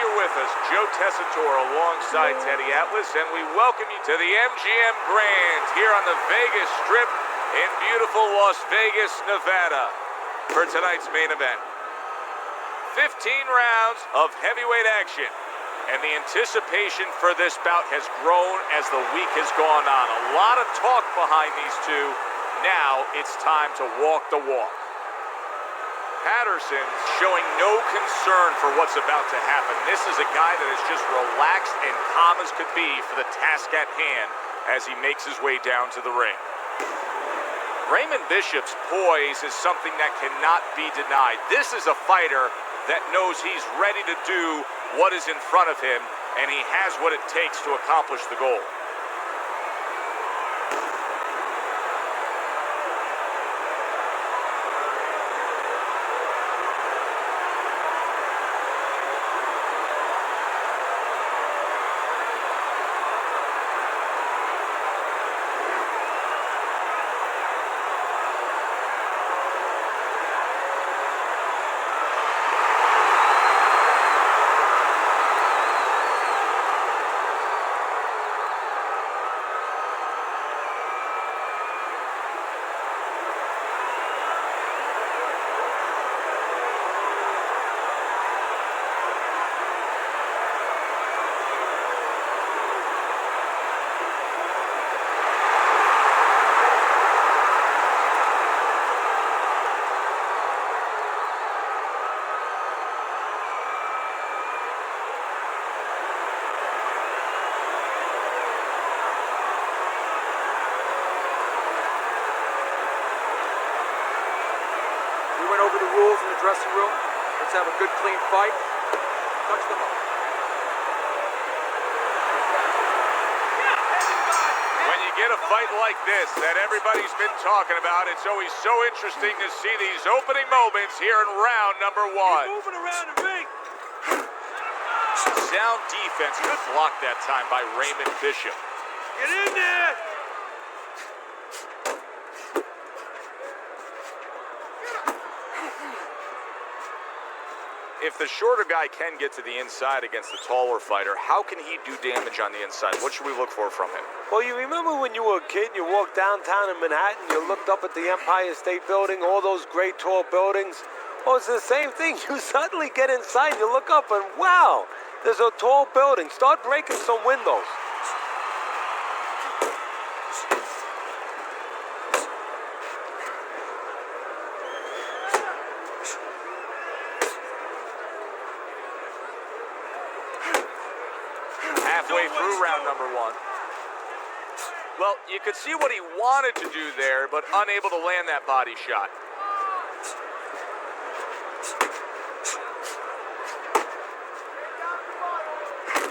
you're with us. Joe Tessitore alongside Teddy Atlas, and we welcome you to the MGM Grand here on the Vegas Strip in beautiful Las Vegas, Nevada, for tonight's main event. 15 rounds of heavyweight action, and the anticipation for this bout has grown as the week has gone on. A lot of talk behind these two. Now it's time to walk the walk. Patterson showing no concern for what's about to happen. This is a guy that is just relaxed and calm as could be for the task at hand as he makes his way down to the ring. Raymond Bishop's poise is something that cannot be denied. This is a fighter that knows he's ready to do what is in front of him, and he has what it takes to accomplish the goal. Over the rules in the dressing room. Let's have a good, clean fight. Touch them up. When you get a fight like this that everybody's been talking about, it's always so interesting to see these opening moments here in round number one. Keep moving around the ring. Sound defense. Good block that time by Raymond Bishop. Get in there. If the shorter guy can get to the inside against the taller fighter, how can he do damage on the inside? What should we look for from him? Well, you remember when you were a kid and you walked downtown in Manhattan, you looked up at the Empire State Building, all those great tall buildings? Well, it's the same thing. You suddenly get inside, you look up and wow, there's a tall building. Start breaking some windows. Halfway through round number one. Well, you could see what he wanted to do there, but unable to land that body shot.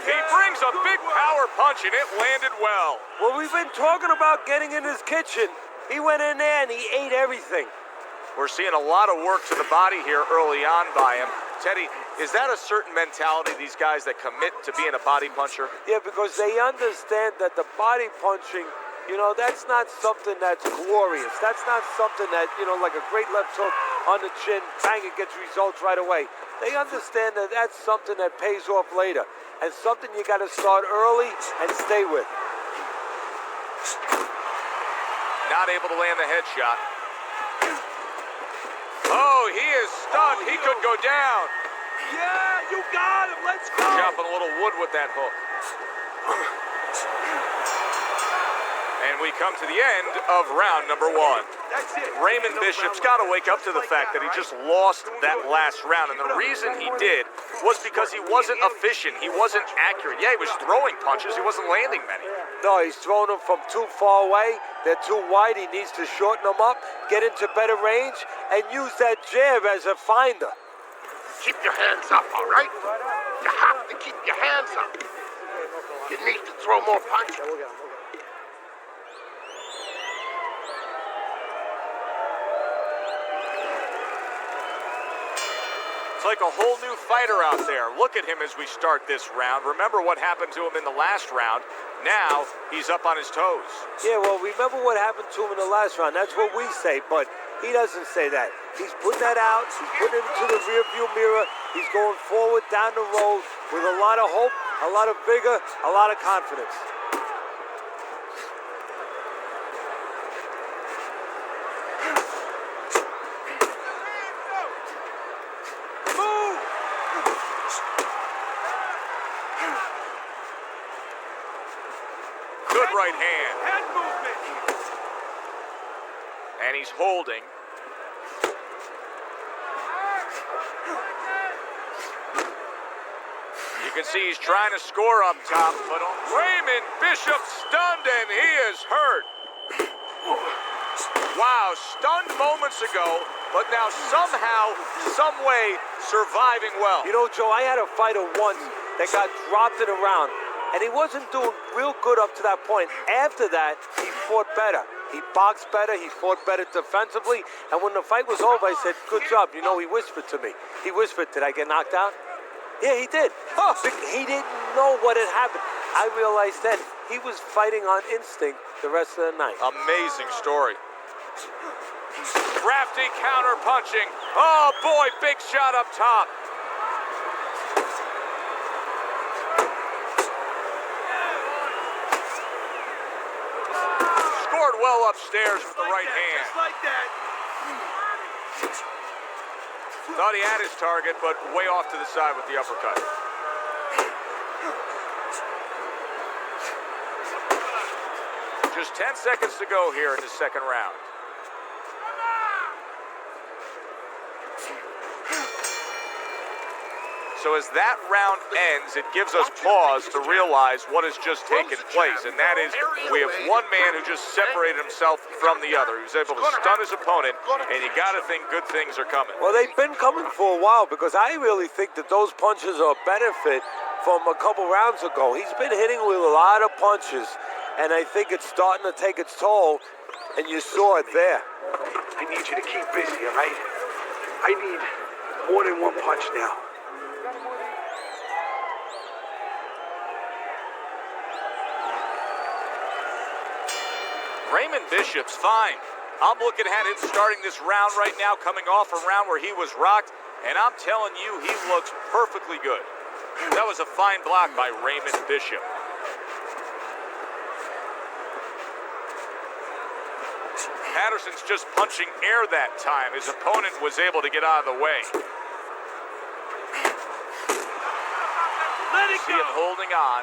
He brings a big power punch, and it landed well. Well, we've been talking about getting in his kitchen. He went in there and he ate everything. We're seeing a lot of work to the body here early on by him. Teddy, is that a certain mentality, these guys that commit to being a body puncher? Yeah, because they understand that the body punching, you know, that's not something that's glorious. That's not something that, you know, like a great left hook on the chin, bang, it gets results right away. They understand that that's something that pays off later, and something you got to start early and stay with. Not able to land the headshot. Oh, he is stunned. He could go down. Yeah, you got him. Let's go. Chopping a little wood with that hook. And we come to the end of round number one. That's it. Raymond Bishop's got to wake up to the fact that he just lost that last round. And the reason he did was because he wasn't efficient. He wasn't accurate. Yeah, he was throwing punches. He wasn't landing many. No, he's throwing them from too far away. They're too wide. He needs to shorten them up, get into better range, and use that jab as a finder. Keep your hands up, all right? You have to keep your hands up. You need to throw more punches. It's like a whole new fighter out there. Look at him as we start this round. Remember what happened to him in the last round. Now he's up on his toes. Yeah, well, remember what happened to him in the last round. That's what we say, but he doesn't say that. He's putting that out. He's putting it into the rearview mirror. He's going forward down the road, with a lot of hope, a lot of vigor, a lot of confidence. Good right hand. Head movement. And he's holding. You can see he's trying to score up top, but Raymond Bishop stunned and he is hurt. Wow, stunned moments ago, but now somehow, some way, surviving well. You know, Joe, I had a fighter once that got dropped in a round, and he wasn't doing real good up to that point. After that, he fought better. He boxed better, he fought better defensively, and when the fight was over, I said, good job. You know, he whispered to me. He whispered, did I get knocked out? Yeah, he did. He didn't know what had happened. I realized then he was fighting on instinct the rest of the night. Amazing story. Crafty counter punching. Oh boy, big shot up top. Scored well upstairs with the right hand. Just like that. Thought he had his target, but way off to the side with the uppercut. Just 10 seconds to go here in the second round. So as that round ends, it gives us pause to realize what has just taken place, and that is we have one man who just separated himself from the other. He was able to stun his opponent, and you got to think good things are coming. Well, they've been coming for a while because I really think that those punches are a benefit from a couple rounds ago. He's been hitting with a lot of punches, and I think it's starting to take its toll, and you saw it there. I need you to keep busy, all right? I need more than one punch now. Raymond Bishop's fine. I'm looking at it starting this round right now, coming off a round where he was rocked, and I'm telling you, he looks perfectly good. That was a fine block by Raymond Bishop. Patterson's just punching air that time. His opponent was able to get out of the way. Let it See him holding on.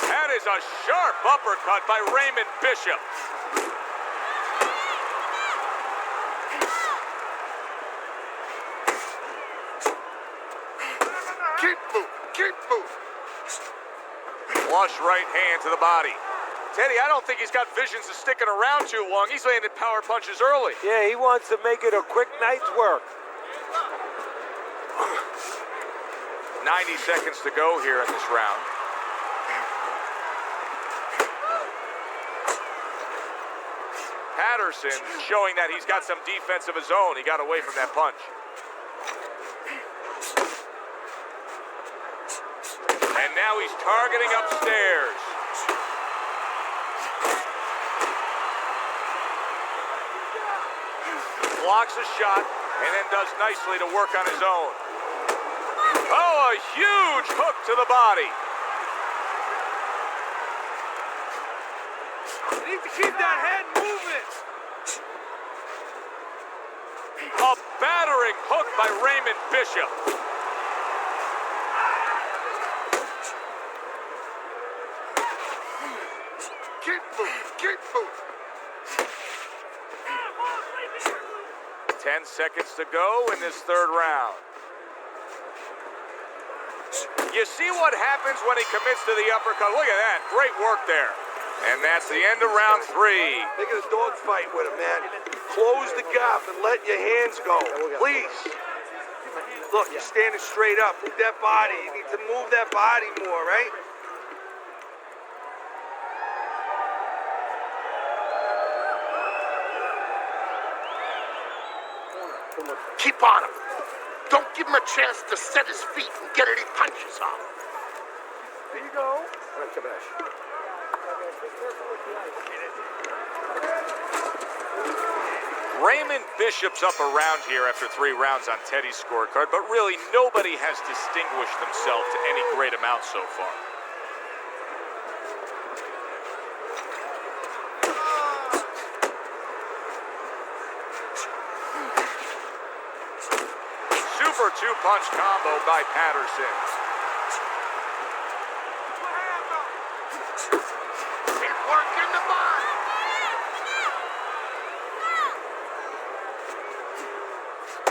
That is a sharp uppercut by Raymond Bishop. Keep moving, keep moving. Flush right hand to the body. Teddy, I don't think he's got visions of sticking around too long. He's landed power punches early. Yeah, he wants to make it a quick night's work. 90 seconds to go here in this round. Patterson showing that he's got some defense of his own. He got away from that punch. And now he's targeting upstairs. Blocks a shot and then does nicely to work on his own. Oh, a huge hook to the body. You need to keep that head moving. A battering hook by Raymond Bishop. Keep moving, keep moving. 10 seconds to go in this third round. You see what happens when he commits to the uppercut. Look at that. Great work there. And that's the end of round 3. Make it a dog fight with him, man. Close the gap and let your hands go, please. Look, you're standing straight up. Move that body. You need to move that body more, right? Keep on him. Don't give him a chance to set his feet and get any punches off. There you go. All right, Kabash. Raymond Bishop's up around here after 3 rounds on Teddy's scorecard, but really nobody has distinguished themselves to any great amount so far. Super 2-punch combo by Patterson. It's working the body.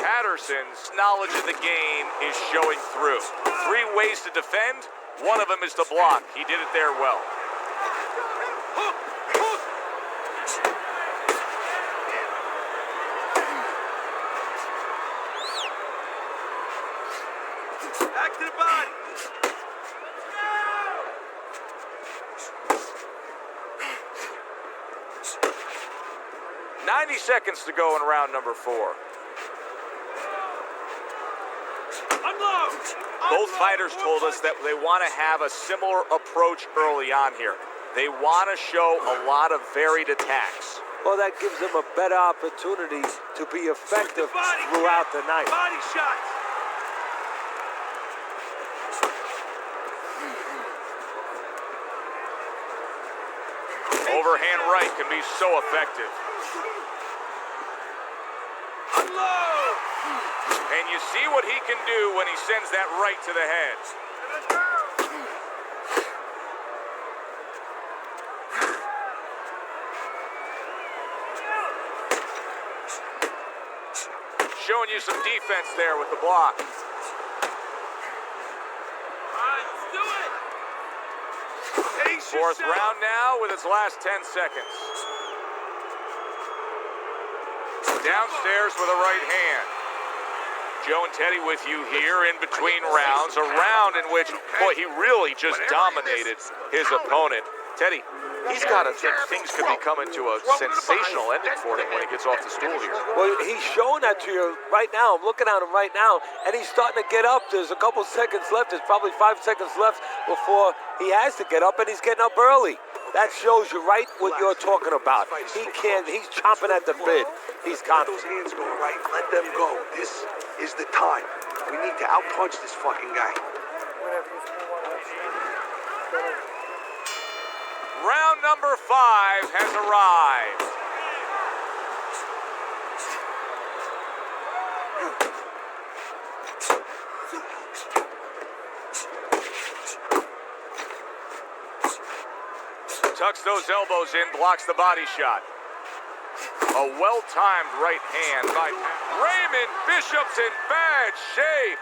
Patterson's knowledge of the game is showing through. 3 ways to defend, one of them is to block. He did it there well. Back to the body. 90 seconds to go in round number 4. Unload. Both fighters told us that they want to have a similar approach early on here. They want to show a lot of varied attacks. Well, that gives them a better opportunity to be effective throughout the night. Body shots. Overhand right can be so effective. Unload. And you see what he can do when he sends that right to the head. Showing you some defense there with the block. Fourth round now with its last 10 seconds. Downstairs with a right hand. Joe and Teddy with you here in between rounds. A round in which, boy, he really just dominated his opponent. Teddy, he's got to think things could be coming to a sensational ending for him when he gets off the stool here. Well, he's showing that to you right now. I'm looking at him right now, and he's starting to get up. There's a couple seconds left. There's probably 5 seconds left before he has to get up, and he's getting up early. That shows you right what you're talking about. He can't. He's chomping at the bit. He's Got confident. those hands going right. Let them go. This is the time. We need to outpunch this fucking guy. Round number 5 has arrived. Tucks those elbows in, blocks the body shot. A well-timed right hand by Raymond Bishop's in bad shape.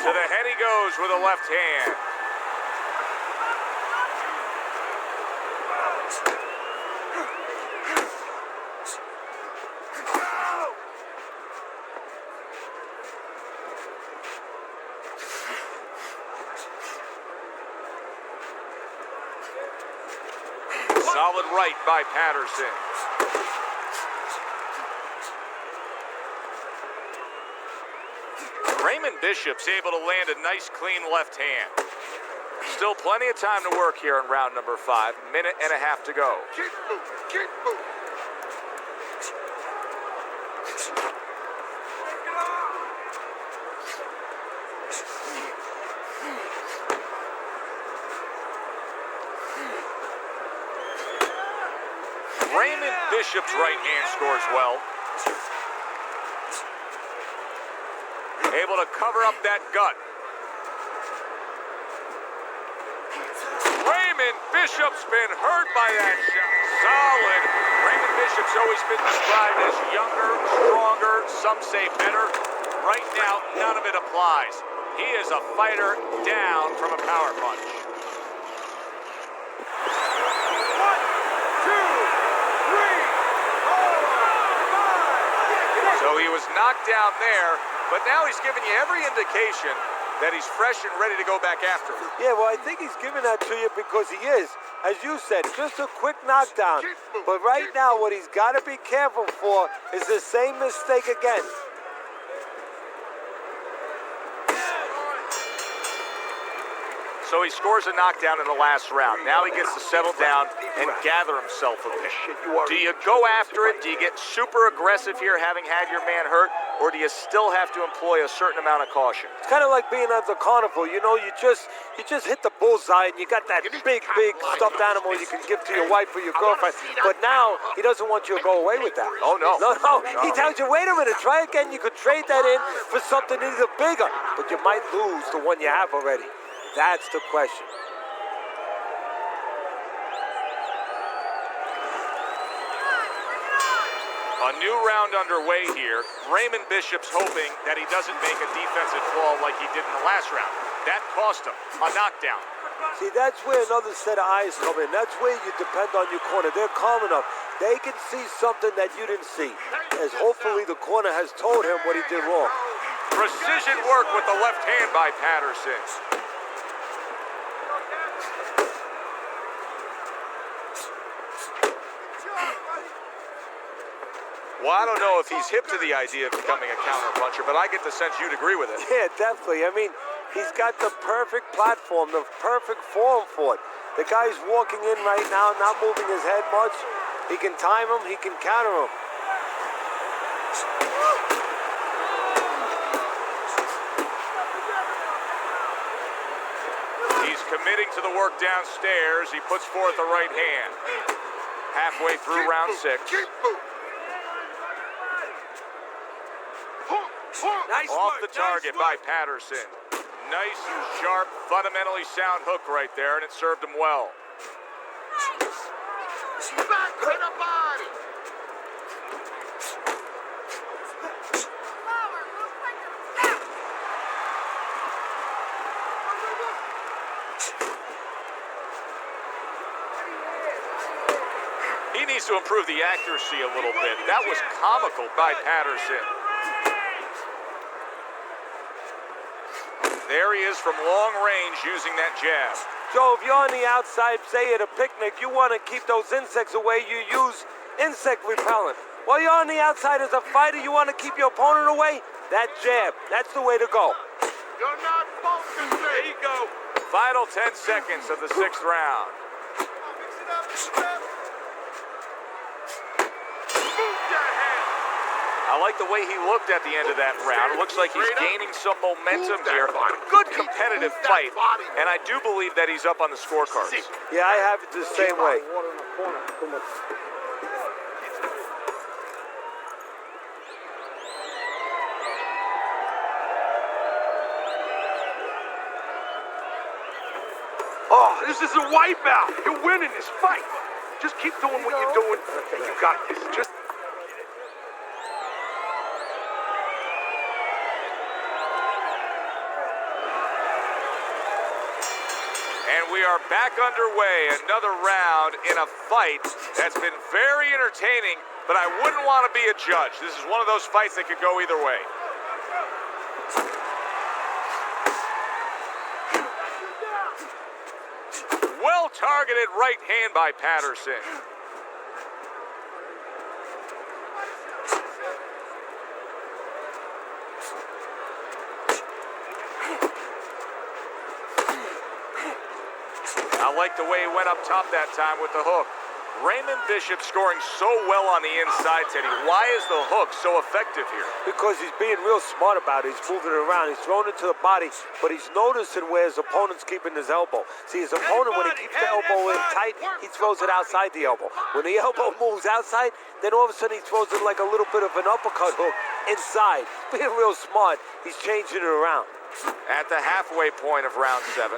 To the head he goes with a left hand. Solid right by Patterson. Raymond Bishop's able to land a nice, clean left hand. Still plenty of time to work here in round number 5. Minute and a half to go. Keep moving, keep moving. Raymond Bishop's right hand scores well. Able to cover up that gut. Raymond Bishop's been hurt by that shot. Solid. Raymond Bishop's always been described as younger, stronger, some say better. Right now, none of it applies. He is a fighter down from a power punch. 1, 2, 3, 4, 5. So he was knocked down there, but now he's giving you every indication that he's fresh and ready to go back after him. Yeah, well, I think he's giving that to you because he is, as you said, just a quick knockdown. But right now, what he's got to be careful for is the same mistake again. So he scores a knockdown in the last round. Now he gets to settle down and gather himself a bit. Do you go after it? Do you get super aggressive here having had your man hurt? Or do you still have to employ a certain amount of caution? It's kind of like being at the carnival. You know, you just hit the bullseye and you got that big stuffed animal you can give to your wife or your girlfriend. But now he doesn't want you to go away with that. Oh, no. No. He tells you, wait a minute, try again. You could trade that in for something either bigger, but you might lose the one you have already. That's the question. A new round underway here. Raymond Bishop's hoping that he doesn't make a defensive flaw like he did in the last round. That cost him a knockdown. See, that's where another set of eyes come in. That's where you depend on your corner. They're calm enough. They can see something that you didn't see, as hopefully the corner has told him what he did wrong. Precision work with the left hand by Patterson. Well, I don't know if he's hip to the idea of becoming a counter-puncher, but I get the sense you'd agree with it. Yeah, definitely. I mean, he's got the perfect platform, the perfect form for it. The guy's walking in right now, not moving his head much. He can time him, he can counter him. He's committing to the work downstairs. He puts forth the right hand. Halfway through round 6. Nice Off work, the target nice by work. Patterson. Nice, sharp, fundamentally sound hook right there, and it served him well. Back to the body. He needs to improve the accuracy a little bit. That was comical by Patterson. There he is from long range using that jab. Joe, if you're on the outside, say at a picnic, you want to keep those insects away, you use insect repellent. While you're on the outside as a fighter, you want to keep your opponent away, that jab, that's the way to go. You're not focusing. There you go. Final 10 seconds of the 6th round. I like the way he looked at the end of that round. It looks like he's gaining some momentum here. Good competitive fight, and I do believe that he's up on the scorecards. Yeah, I have it the same way. Oh, this is a wipeout. You're winning this fight. Just keep doing what you're doing. Okay, you got this. Just. And we are back underway. Another round in a fight that's been very entertaining, but I wouldn't want to be a judge. This is one of those fights that could go either way. Well-targeted right hand by Patterson. I like the way he went up top that time with the hook. Raymond Bishop scoring so well on the inside, Teddy. Why is the hook so effective here? Because he's being real smart about it. He's moving it around. He's throwing it to the body, but he's noticing where his opponent's keeping his elbow. See, his opponent, when he keeps the elbow in tight, he throws it outside the elbow. When the elbow moves outside, then all of a sudden he throws it like a little bit of an uppercut hook inside. Being real smart, he's changing it around. At the halfway point of round 7.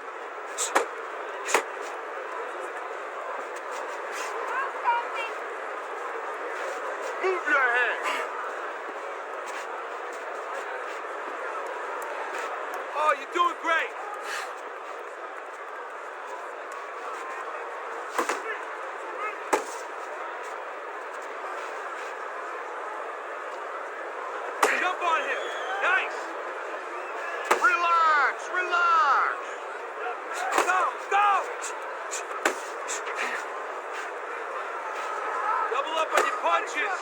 Move your hand. Oh, you're doing great. Jump on him. Nice. Relax, relax. Go, go. Double up on your punches.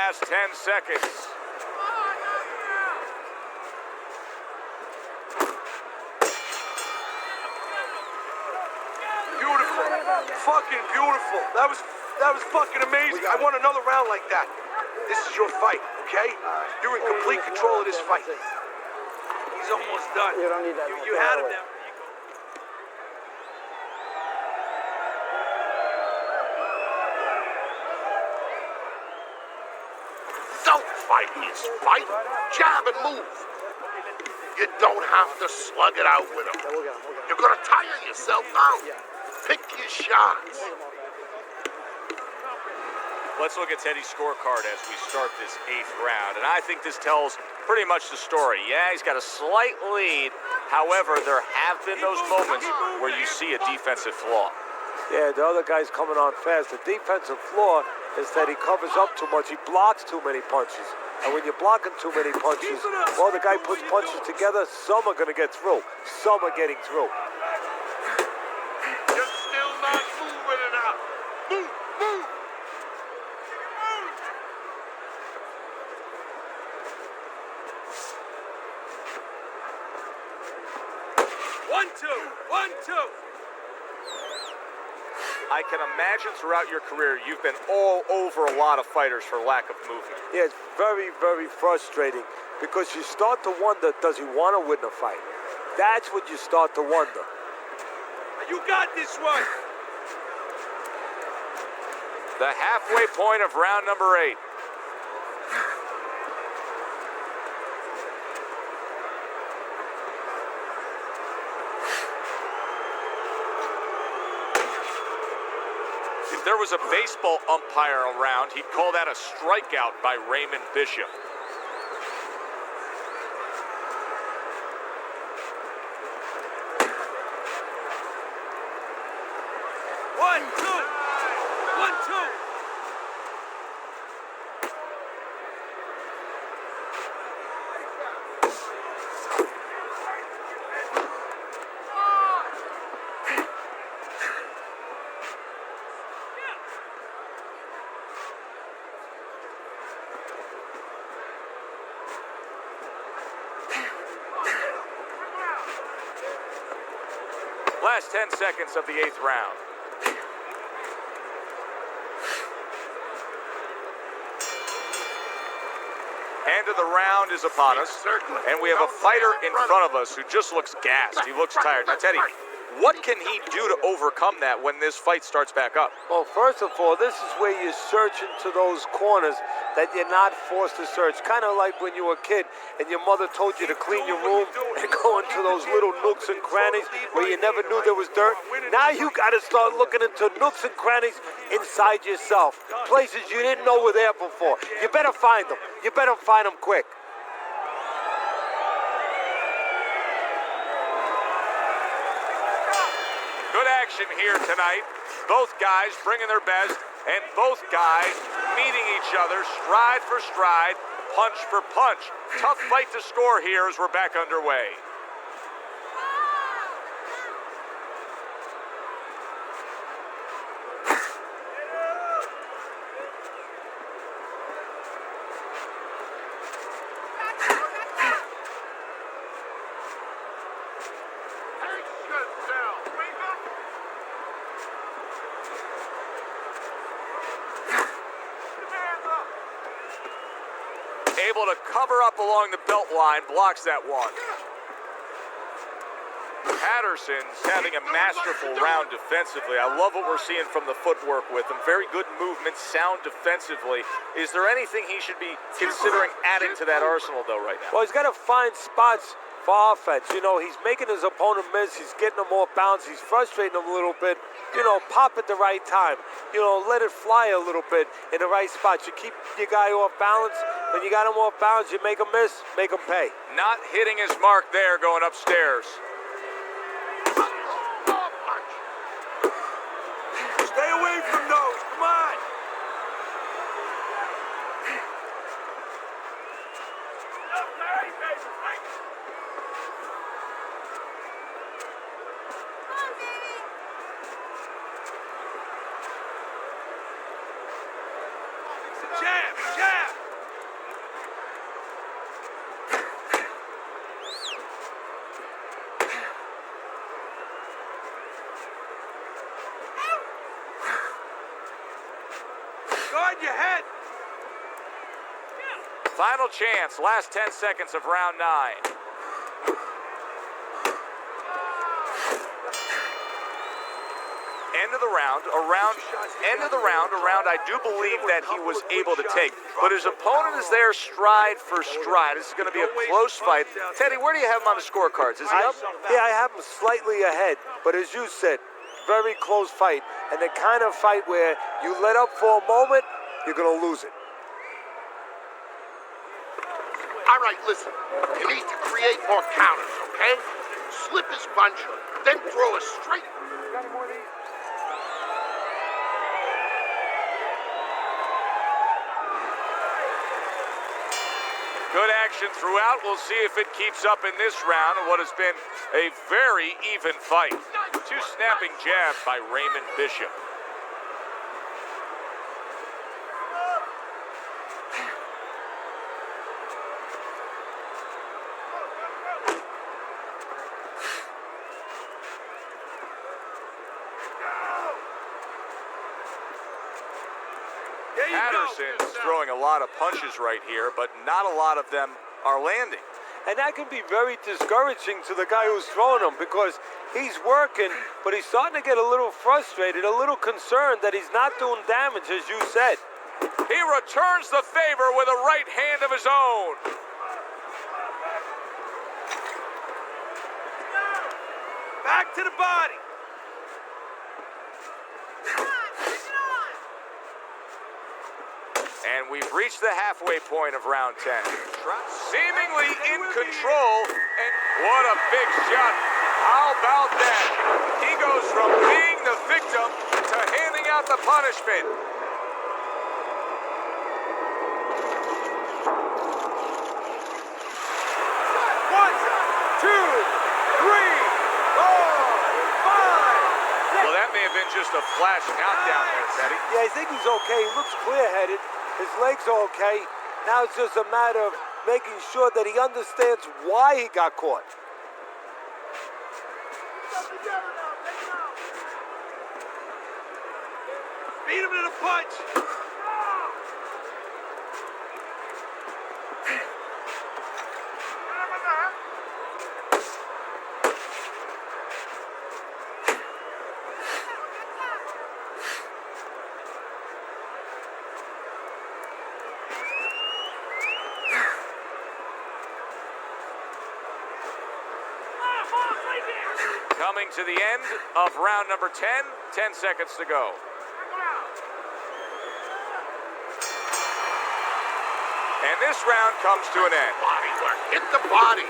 Last 10 seconds. Beautiful. Fucking beautiful. That was fucking amazing. I want another round like that. This is your fight, okay? You're in complete control of this fight. He's almost done. You don't need that. You had him now. Don't fight his fight. Jab and move. You don't have to slug it out with him. You're gonna tire yourself out. Pick your shots. Let's look at Teddy's scorecard as we start this 8th round. And I think this tells pretty much the story. Yeah, he's got a slight lead. However, there have been those moments where you see a defensive flaw. Yeah, the other guy's coming on fast. The defensive flaw is that he covers up too much. He blocks too many punches. And when you're blocking too many punches, well, the guy puts punches together, some are going to get through. Some are getting through. You're still not moving enough. Move, move. 1-2. 1-2. I can imagine throughout your career you've been all over a lot of fighters for lack of movement. Yeah, it's very, very frustrating because you start to wonder, does he want to win the fight? That's what you start to wonder. You got this one. The halfway point of round number 8. If there was a baseball umpire around, he'd call that a strikeout by Raymond Bishop. One, two. 1-2. Last 10 seconds of the 8th round. End of the round is upon us, and we have a fighter in front of us who just looks gassed. He looks tired. Now, Teddy, what can he do to overcome that when this fight starts back up? Well, first of all, this is where you search into those corners that you're not forced to search. Kind of like when you were a kid and your mother told you to clean your room and go into those little nooks and crannies where you never knew there was dirt. Now you got to start looking into nooks and crannies inside yourself. Places you didn't know were there before. You better find them. You better find them quick. Good action here tonight. Both guys bringing their best, and both guys meeting each other stride for stride, punch for punch. Tough fight to score here as we're back underway. Able to cover up along the belt line, blocks that one. Patterson's having a masterful round defensively. I love what we're seeing from the footwork with him. Very good movement, sound defensively. Is there anything he should be considering adding to that arsenal, though, right now? Well, he's got to find spots for offense. You know, he's making his opponent miss. He's getting him off balance. He's frustrating him a little bit. You know, pop at the right time. You know, let it fly a little bit in the right spot. You keep your guy off balance. When you got him off balance, you make him miss, make him pay. Not hitting his mark there going upstairs. Stay away from those. Come on. Jab, jab. on your head. Final chance, last 10 seconds of round 9. End of the round, a round I do believe that he was able to take. But his opponent is there stride for stride. This is going to be a close fight. Teddy, where do you have him on the scorecards? Is he up? Yeah, I have him slightly ahead. But as you said, very close fight. And the kind of fight where you let up for a moment, you're going to lose it. All right, listen. You need to create more counters, okay? Slip his punch, then throw a straight. Got any more of these? Good action throughout. We'll see if it keeps up in this round of what has been a very even fight. 2 snapping jabs by Raymond Bishop. Patterson's throwing a lot of punches right here, but not a lot of them are landing. And that can be very discouraging to the guy who's throwing them because he's working, but he's starting to get a little frustrated, a little concerned that he's not doing damage, as you said. He returns the favor with a right hand of his own. Back to the body. And we've reached the halfway point of round 10. Seemingly in control, and what a big shot. How about that? He goes from being the victim to handing out the punishment. One, two, three, four, five, six. Well, that may have been just a flash countdown there, Teddy. Yeah, I think he's okay. He looks clear-headed. His legs are okay. Now it's just a matter of making sure that he understands why he got caught. Beat him to the punch. Coming to the end of round number 10, 10 seconds to go. And this round comes to an end. Body work. Hit the body.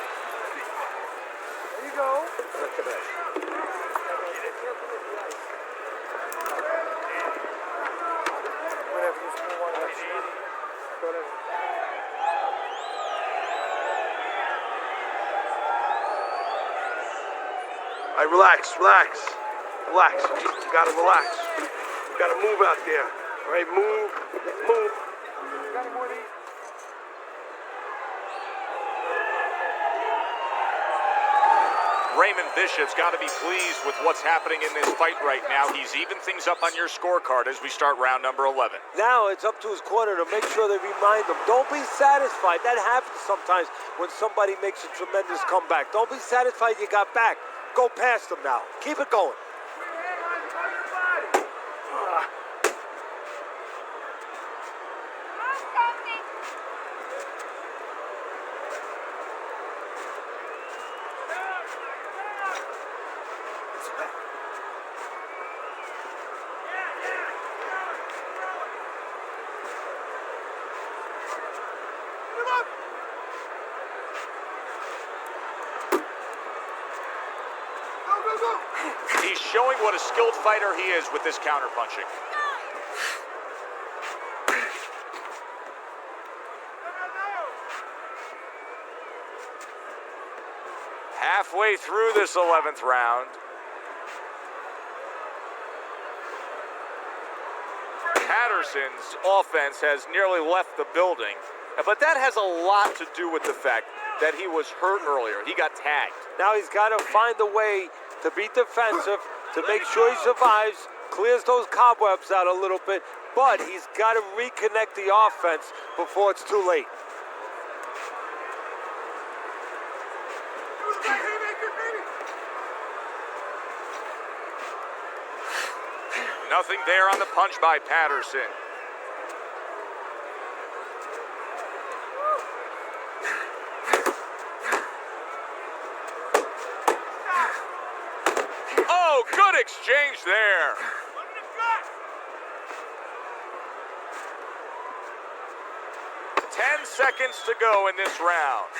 There you go. All right, relax. You gotta relax. You gotta move out there. All right, move. Got any more of these? Raymond Bishop's got to be pleased with what's happening in this fight right now. He's even things up on your scorecard as we start round number 11. Now it's up to his corner to make sure they remind him. Don't be satisfied. That happens sometimes when somebody makes a tremendous comeback. Don't be satisfied you got back. Go past them now. Keep it going. He's showing what a skilled fighter he is with this counterpunching. Halfway through this 11th round. Patterson's offense has nearly left the building, but that has a lot to do with the fact that he was hurt earlier. He got tagged. Now he's got to find a way to be defensive, to make sure he survives, clears those cobwebs out a little bit, but he's got to reconnect the offense before it's too late. Nothing there on the punch by Patterson. Oh, good exchange there. 10 seconds to go in this round.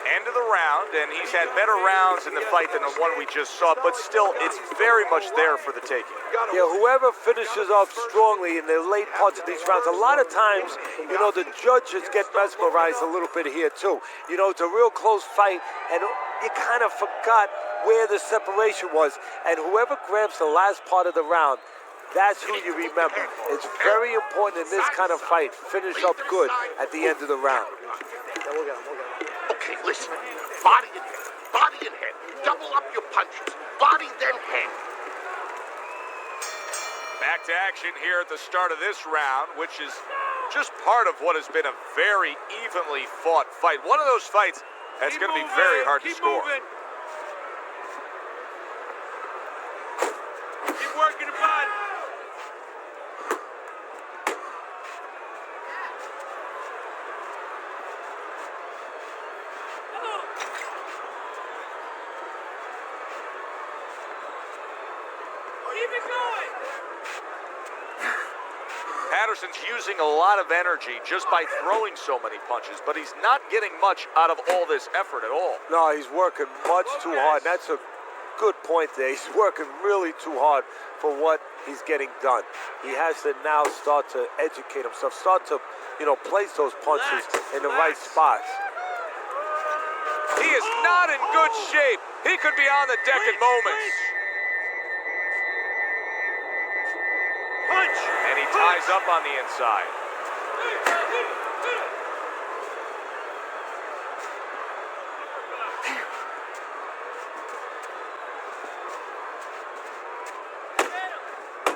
End of the round, and he's had better rounds in the fight than the one we just saw, but still, it's very much there for the taking. Yeah, whoever finishes off strongly in the late parts of these rounds, a lot of times, you know, the judges get mesmerized a little bit here, too. You know, it's a real close fight, and you kind of forgot where the separation was, and whoever grabs the last part of the round, that's who you remember. It's very important in this kind of fight. Finish up good at the end of the round. Okay, listen. Body and head. Body and head. Double up your punches. Body, then head. Back to action here at the start of this round, which is just part of what has been a very evenly fought fight. One of those fights that's going to be very hard to score. Keep working the body. Patterson's using a lot of energy just by throwing so many punches, but he's not getting much out of all this effort at all. No, he's working much too hard. And that's a good point there. He's working really too hard for what he's getting done. He has to now start to educate himself, start to, you know, place those punches in the right spots. He is not in good shape. He could be on the deck in moments. Punch! And he ties up on the inside.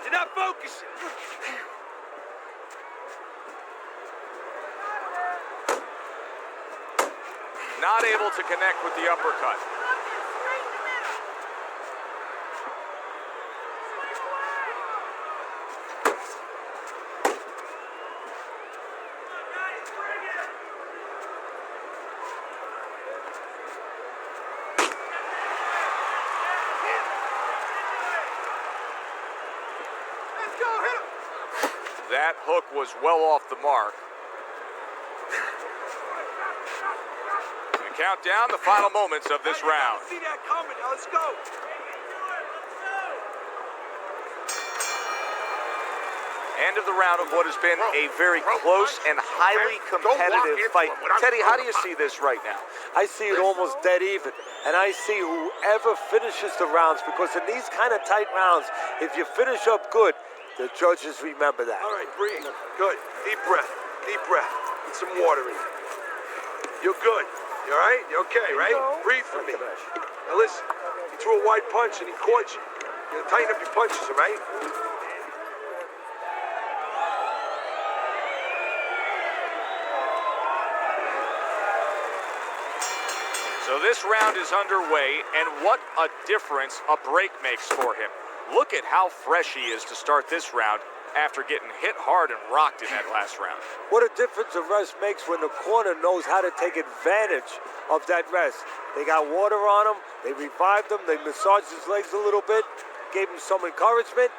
You're not focusing. Not able to connect with the uppercut. That hook was well off the mark. And count down the final moments of this round. See that coming. Now let's go. End of the round of what has been a very close and highly competitive fight. Teddy, how do you see this right now? I see it almost dead even. And I see whoever finishes the rounds, because in these kind of tight rounds, if you finish up good, the judges remember that. All right, breathe. Good. Deep breath. Deep breath. Get some water in you. You're good. You all right? You okay, right? Breathe for me. Now listen, he threw a wide punch and he caught you. You gotta tighten up your punches, all right? So this round is underway, and what a difference a break makes for him. Look at how fresh he is to start this round after getting hit hard and rocked in that last round. What a difference a rest makes when the corner knows how to take advantage of that rest. They got water on him, they revived him, they massaged his legs a little bit, gave him some encouragement,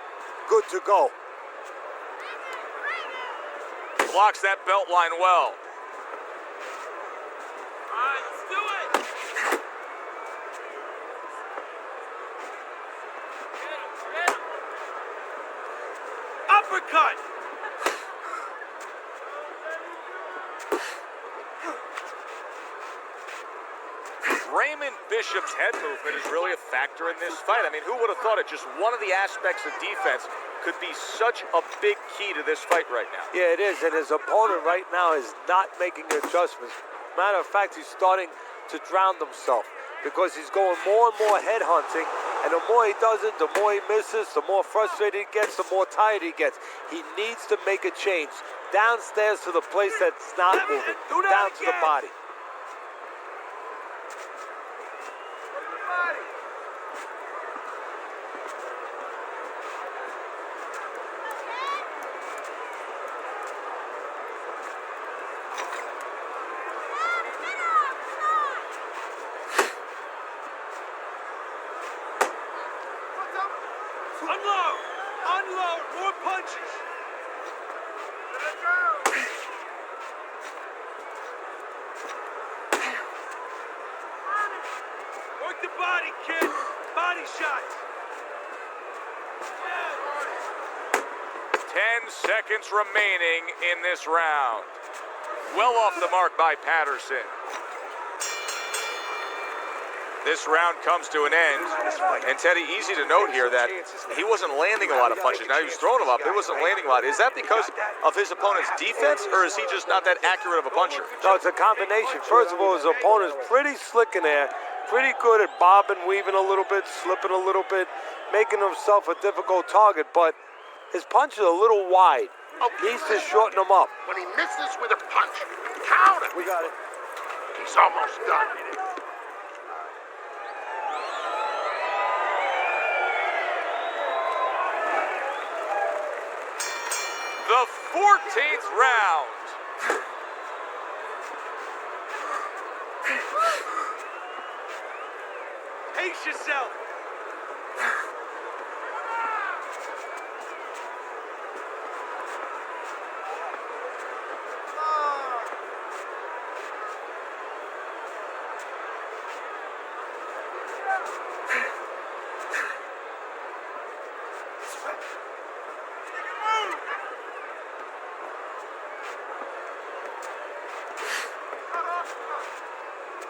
good to go. Blocks that belt line well. All right, let's do it. Uppercut! Raymond Bishop's head movement is really a factor in this fight. I mean, who would have thought it? Just one of the aspects of defense could be such a big key to this fight right now. Yeah, it is, and his opponent right now is not making adjustments. Matter of fact, he's starting to drown himself. because he's going more and more head hunting, and the more he does it, the more he misses, the more frustrated he gets, the more tired he gets. He needs to make a change downstairs to the place that's not moving, down to the body. Unload! Unload! More punches! Work the body, kid! Body shots! 10 seconds remaining in this round. Well off the mark by Patterson. This round comes to an end. And Teddy, easy to note here that he wasn't landing a lot of punches. Now he was throwing them up, he wasn't landing a lot. Is that because of his opponent's defense, or is he just not that accurate of a puncher? No, it's a combination. First of all, his opponent's pretty slick in there, pretty good at bobbing, weaving a little bit, slipping a little bit, making himself a difficult target, but his punch is a little wide. Needs to shorten them up. When he misses with a punch, counter. We got it. He's almost done. The 14th round. Pace yourself!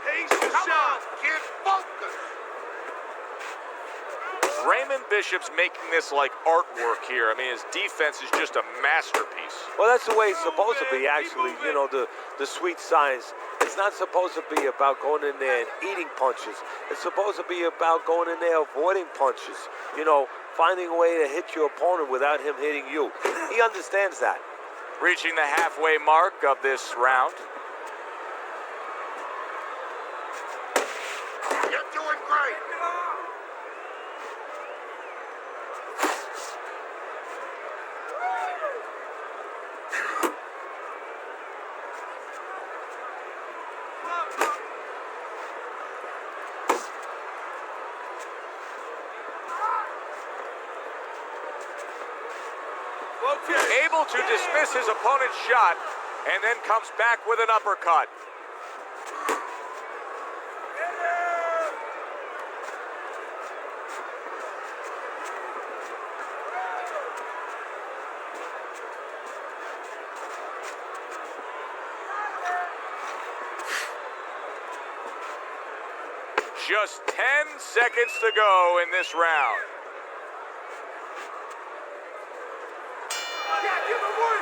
Pace Come on, yourself! kid, focus. Raymond Bishop's making this like artwork here. I mean, his defense is just a masterpiece. Well, that's the way it's supposed to be, actually. You know, the sweet science. It's not supposed to be about going in there and eating punches. It's supposed to be about going in there avoiding punches. You know, finding a way to hit your opponent without him hitting you. He understands that. Reaching the halfway mark of this round. You're doing great. Able to dismiss his opponent's shot and then comes back with an uppercut. Just 10 seconds to go in this round. Yeah, give him one!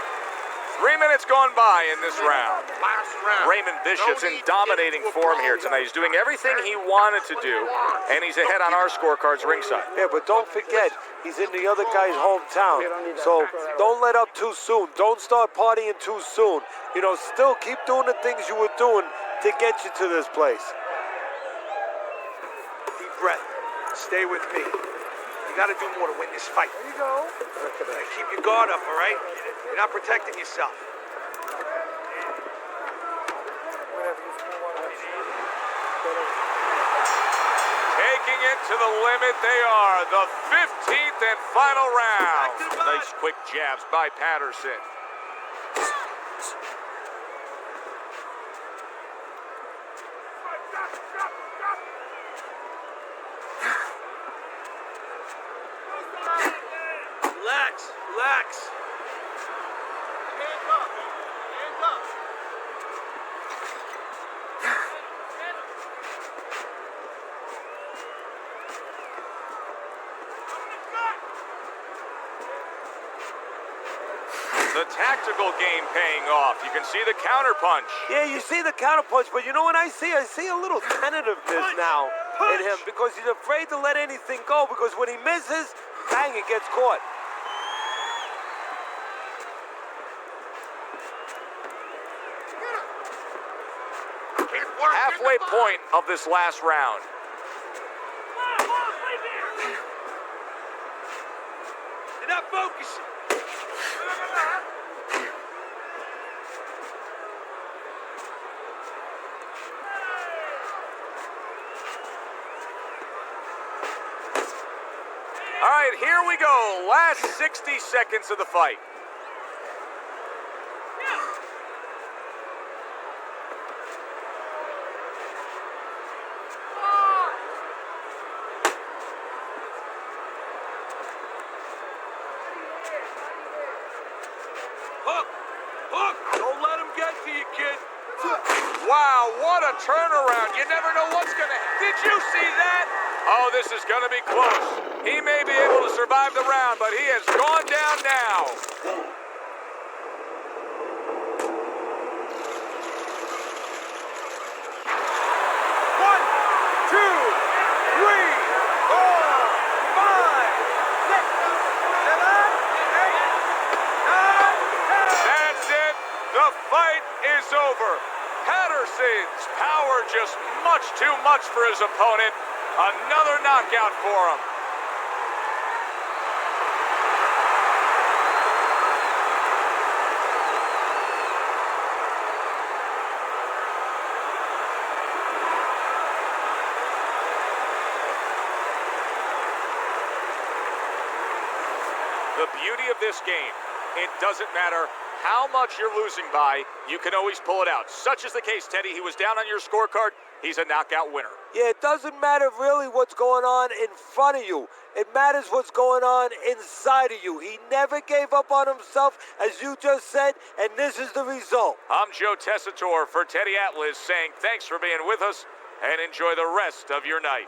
3 minutes gone by in this round. Last round. Raymond Bishop's in dominating form here tonight. He's doing everything he wanted to do, and he's ahead on our scorecards ringside. Yeah, but don't forget, he's in the other guy's hometown. So don't let up too soon. Don't start partying too soon. You know, still keep doing the things you were doing to get you to this place. Deep breath. Stay with me. You gotta do more to win this fight. There you go. Keep your guard up, all right? You're not protecting yourself. Taking it to the limit, they are the 15th and final round. Nice quick jabs by Patterson. Relax, relax. Hands up, hands up. The tactical game paying off. You can see the counter punch. Yeah, you see the counterpunch, but you know what I see? I see a little tentativeness now in him because he's afraid to let anything go because when he misses, bang, it gets caught. Halfway point of this last round. You're not focusing. All right, here we go. Last 60 seconds of the fight. Hook! Hook! Don't let him get to you, kid. Wow, what a turnaround. You never know what's going to... Did you see that? Oh, this is going to be close. He may be able to survive the round, but he has gone down now. One, two, three, four, five, six, seven, eight, nine, 10. That's it. The fight is over. Patterson's power just much too much for his opponent. Another knockout for him. The beauty of this game, it doesn't matter how much you're losing by, you can always pull it out. Such is the case, Teddy. He was down on your scorecard. He's a knockout winner. Yeah, it doesn't matter really what's going on in front of you. It matters what's going on inside of you. He never gave up on himself, as you just said, and this is the result. I'm Joe Tessitore for Teddy Atlas saying thanks for being with us and enjoy the rest of your night.